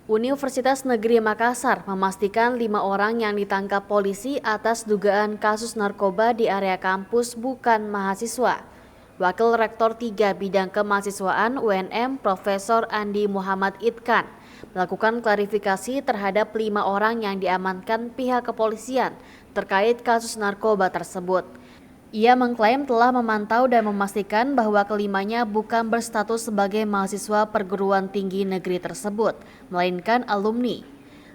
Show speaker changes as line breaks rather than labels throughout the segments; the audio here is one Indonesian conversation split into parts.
Universitas Negeri Makassar memastikan 5 orang yang ditangkap polisi atas dugaan kasus narkoba di area kampus bukan mahasiswa. Wakil Rektor 3 Bidang Kemahasiswaan UNM Profesor Andi Muhammad Idkan melakukan klarifikasi terhadap 5 orang yang diamankan pihak kepolisian terkait kasus narkoba tersebut. Ia mengklaim telah memantau dan memastikan bahwa kelimanya bukan berstatus sebagai mahasiswa perguruan tinggi negeri tersebut, melainkan alumni.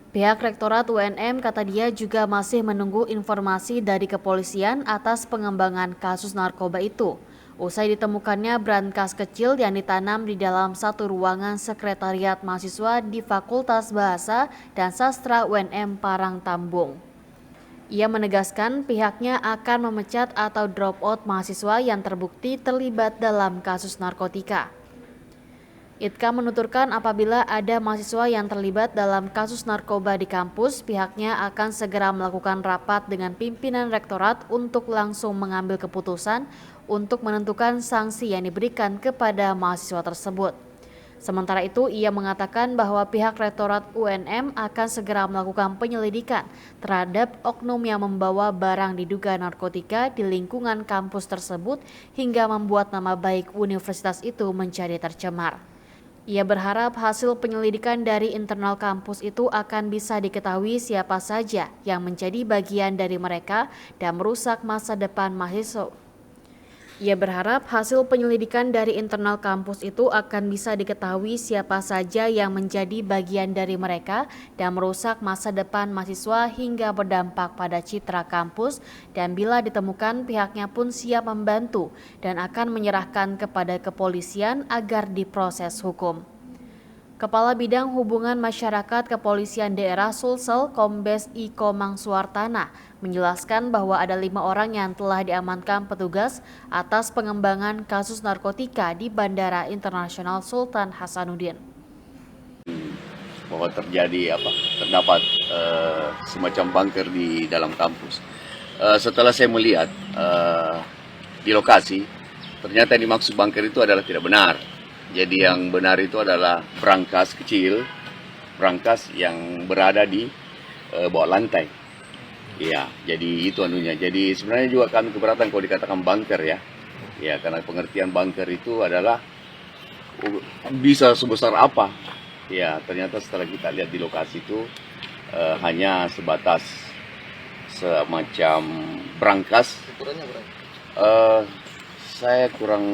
Pihak Rektorat UNM kata dia juga masih menunggu informasi dari kepolisian atas pengembangan kasus narkoba itu. Usai ditemukannya brankas kecil yang ditanam di dalam satu ruangan sekretariat mahasiswa di Fakultas Bahasa dan Sastra UNM Parang Tambung. Ia menegaskan pihaknya akan memecat atau drop out mahasiswa yang terbukti terlibat dalam kasus narkotika. Idka menuturkan apabila ada mahasiswa yang terlibat dalam kasus narkoba di kampus, pihaknya akan segera melakukan rapat dengan pimpinan rektorat untuk langsung mengambil keputusan untuk menentukan sanksi yang diberikan kepada mahasiswa tersebut. Sementara itu, ia mengatakan bahwa pihak Rektorat UNM akan segera melakukan penyelidikan terhadap oknum yang membawa barang diduga narkotika di lingkungan kampus tersebut hingga membuat nama baik universitas itu menjadi tercemar. Ia berharap hasil penyelidikan dari internal kampus itu akan bisa diketahui siapa saja yang menjadi bagian dari mereka dan merusak masa depan mahasiswa. Ia berharap hasil penyelidikan dari internal kampus itu akan bisa diketahui siapa saja yang menjadi bagian dari mereka dan merusak masa depan mahasiswa hingga berdampak pada citra kampus, dan bila ditemukan pihaknya pun siap membantu dan akan menyerahkan kepada kepolisian agar diproses hukum. Kepala Bidang Hubungan Masyarakat Kepolisian Daerah Sulsel Kombes Iko Mangsuartana menjelaskan bahwa ada 5 orang yang telah diamankan petugas atas pengembangan kasus narkotika di Bandara Internasional Sultan Hasanuddin.
Bahwa terdapat semacam bunker di dalam kampus. Setelah saya melihat di lokasi, ternyata yang dimaksud bunker itu adalah tidak benar. Jadi yang benar itu adalah brankas kecil, brankas yang berada di bawah lantai. Ya, jadi itu anunya. Jadi sebenarnya juga kami keberatan kalau dikatakan bunker ya. Ya, karena pengertian bunker itu adalah bisa sebesar apa. Ya, ternyata setelah kita lihat di lokasi itu hanya sebatas semacam brankas.
Ukurannya berapa?
Saya kurang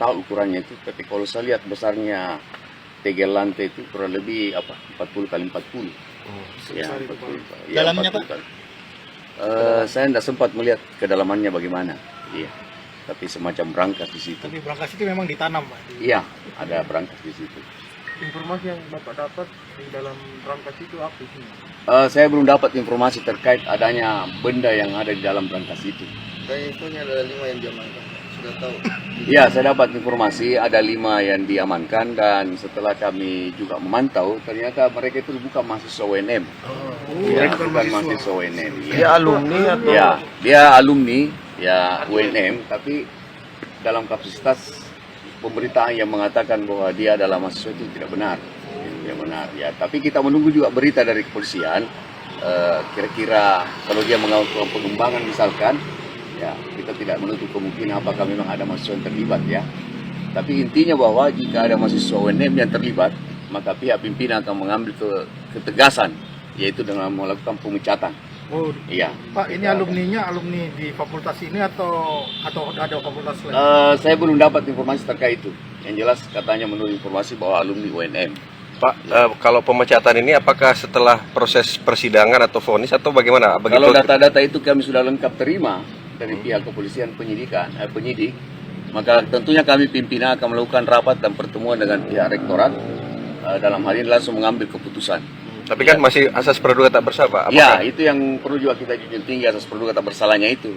tahu ukurannya itu, tapi kalau saya lihat besarnya tegel lantai itu kurang lebih 40 kali 40. Ya, 40. Ya,
Dalamnya
40
Pak?
kali. Saya tidak sempat melihat kedalamannya bagaimana. Iya. Tapi semacam brankas di situ.
Tapi brankas itu memang ditanam Pak?
Iya, ada brankas di situ.
Informasi yang Bapak dapat di dalam brankas itu apa sih?
Saya belum dapat informasi terkait adanya benda yang ada di dalam brankas itu.
Kayaknya itu ada 5 yang diamankan. Sudah tahu?
Ya, saya dapat informasi ada 5 yang diamankan, dan setelah kami juga memantau, ternyata mereka itu bukan mahasiswa UNM. Ya, bukan mahasiswa UNM.
Dia alumni atau?
Ya, dia alumni ya UNM, tapi dalam kapasitas pemberitaan yang mengatakan bahwa dia adalah mahasiswa itu tidak benar. Tidak benar ya. Tapi kita menunggu juga berita dari kepolisian. Kira-kira kalau dia mengaku pengembangan misalkan, ya, kita tidak menutup kemungkinan apakah memang ada mahasiswa yang terlibat ya. Tapi intinya bahwa jika ada mahasiswa UNM yang terlibat, maka pihak pimpinan akan mengambil ketegasan, yaitu dengan melakukan pemecatan.
Oh,
Iya.
Pak, ini alumninya alumni di fakultas ini atau ada fakultas lain?
Saya belum dapat informasi terkait itu. Yang jelas katanya menurut informasi bahwa alumni UNM.
Pak, kalau pemecatan ini apakah setelah proses persidangan atau vonis atau bagaimana?
Kalau data-data itu kami sudah lengkap terima dari pihak kepolisian penyidik, maka tentunya kami pimpinan akan melakukan rapat dan pertemuan dengan pihak rektorat, dalam hal ini langsung mengambil keputusan.
Tapi kan masih asas praduga tak bersalah, Pak.
Ya, itu yang perlu juga kita junjung tinggi, asas praduga tak bersalahnya itu.